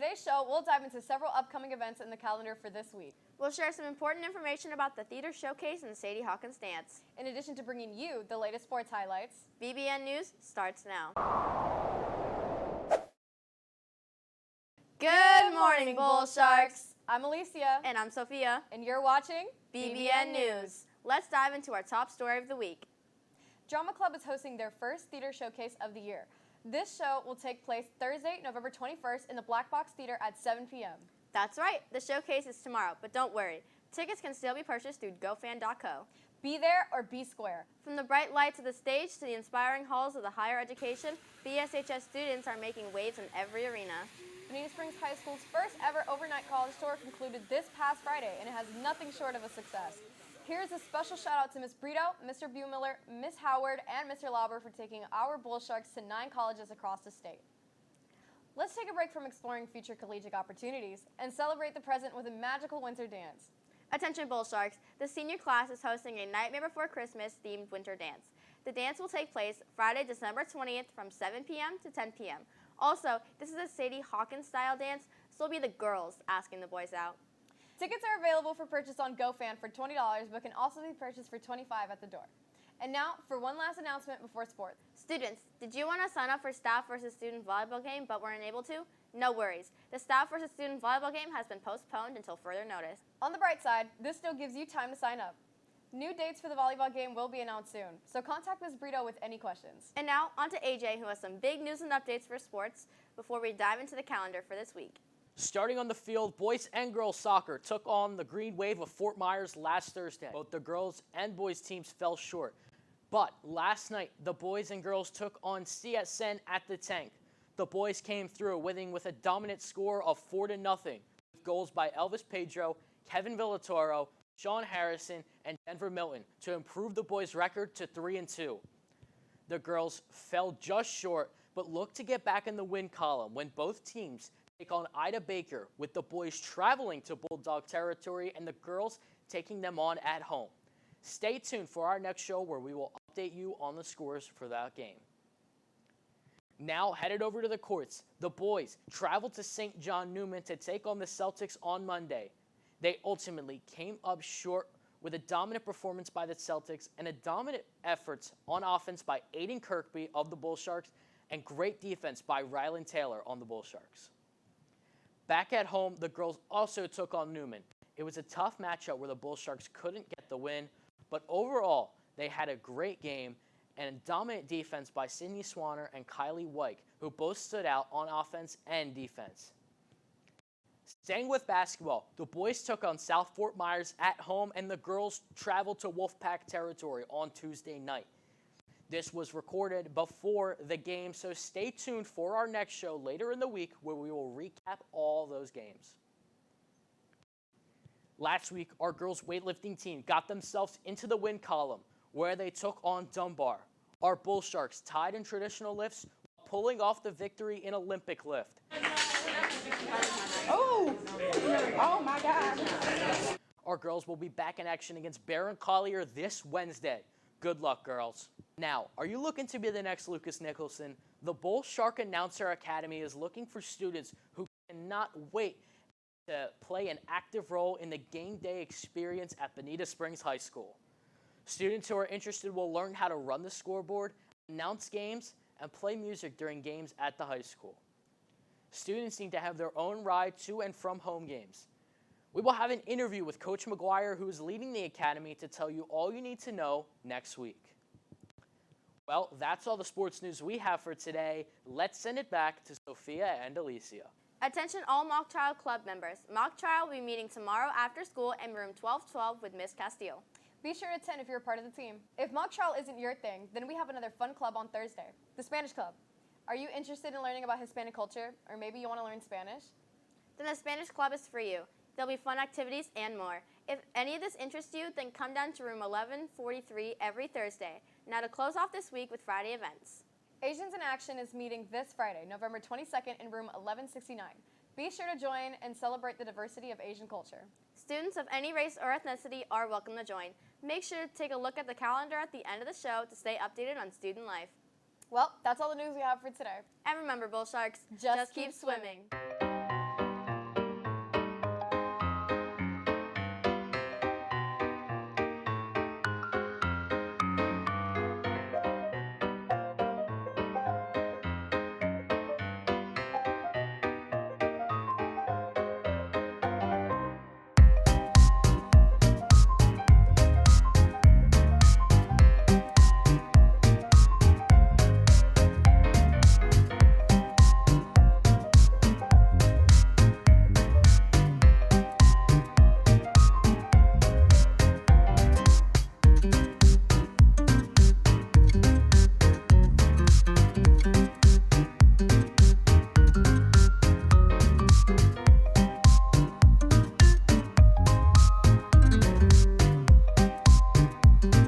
today's show, we'll dive into several upcoming events in the calendar for this week. We'll share some important information about the theater showcase and Sadie Hawkins dance. In addition to bringing you the latest sports highlights, BBN News starts now. Good morning, Bull Sharks. I'm Alicia. And I'm Sophia. And you're watching BBN News. Let's dive into our top story of the week. Drama Club is hosting their first theater showcase of the year. This show will take place Thursday, November 21st in the Black Box Theater at 7 p.m. That's right. The showcase is tomorrow, but don't worry. Tickets can still be purchased through gofan.co. Be there or be square. From the bright lights of the stage to the inspiring halls of the higher education, BSHS students are making waves in every arena. Bonita Springs High School's first ever overnight college tour concluded this past Friday, and it has nothing short of a success. Here's a special shout out to Ms. Brito, Mr. Buemiller, Ms. Howard, and Mr. Lauber for taking our Bull Sharks to 9 colleges across the state. Let's take a break from exploring future collegiate opportunities and celebrate the present with a magical winter dance. Attention Bull Sharks, the senior class is hosting a Nightmare Before Christmas themed winter dance. The dance will take place Friday, December 20th from 7 p.m. to 10 p.m. Also, this is a Sadie Hawkins style dance, so it'll be the girls asking the boys out. Tickets are available for purchase on GoFan for $20, but can also be purchased for $25 at the door. And now, for one last announcement before sports. Students, did you want to sign up for staff versus student volleyball game but weren't able to? No worries. The staff versus student volleyball game has been postponed until further notice. On the bright side, this still gives you time to sign up. New dates for the volleyball game will be announced soon, so contact Ms. Brito with any questions. And now, on to AJ, who has some big news and updates for sports before we dive into the calendar for this week. Starting on the field, boys and girls soccer took on the Green Wave of Fort Myers last Thursday. Both the girls and boys teams fell short. But last night, the boys and girls took on CSN at the Tank. The boys came through, winning with a dominant score of 4-0, with goals by Elvis Pedro, Kevin Villatoro, Sean Harrison, and Denver Milton to improve the boys' record to 3-2. The girls fell just short, but look to get back in the win column when both teams take on Ida Baker, with the boys traveling to Bulldog territory and the girls taking them on at home. Stay tuned for our next show where we will update you on the scores for that game. Now headed over to the courts, the boys traveled to St. John Newman to take on the Celtics on Monday. They ultimately came up short with a dominant performance by the Celtics and a dominant efforts on offense by Aiden Kirkby of the Bull Sharks and great defense by Rylan Taylor on the Bull Sharks. Back at home, the girls also took on Newman. It was a tough matchup where the Bull Sharks couldn't get the win, but overall, they had a great game and dominant defense by Sydney Swanner and Kylie White, who both stood out on offense and defense. Staying with basketball, the boys took on South Fort Myers at home, and the girls traveled to Wolfpack territory on Tuesday night. This was recorded before the game, so stay tuned for our next show later in the week where we will recap all those games. Last week, our girls' weightlifting team got themselves into the win column where they took on Dunbar. Our Bull Sharks tied in traditional lifts, pulling off the victory in Olympic lift. Oh my God. Our girls will be back in action against Barron Collier this Wednesday. Good luck, girls. Now, are you looking to be the next Lucas Nicholson? The Bull Shark Announcer Academy is looking for students who cannot wait to play an active role in the game day experience at Bonita Springs High School. Students who are interested will learn how to run the scoreboard, announce games, and play music during games at the high school. Students need to have their own ride to and from home games. We will have an interview with Coach McGuire, who is leading the academy, to tell you all you need to know next week. Well, that's all the sports news we have for today. Let's send it back to Sophia and Alicia. Attention all Mock Trial Club members. Mock Trial will be meeting tomorrow after school in room 1212 with Miss Castile. Be sure to attend if you're a part of the team. If mock trial isn't your thing, then we have another fun club on Thursday, the Spanish Club. Are you interested in learning about Hispanic culture, or maybe you want to learn Spanish? Then the Spanish Club is for you. There'll be fun activities and more. If any of this interests you, then come down to room 1143 every Thursday. Now to close off this week with Friday events. Asians in Action is meeting this Friday, November 22nd in room 1169. Be sure to join and celebrate the diversity of Asian culture. Students of any race or ethnicity are welcome to join. Make sure to take a look at the calendar at the end of the show to stay updated on student life. Well, that's all the news we have for today. And remember, Bull Sharks, just keep swimming.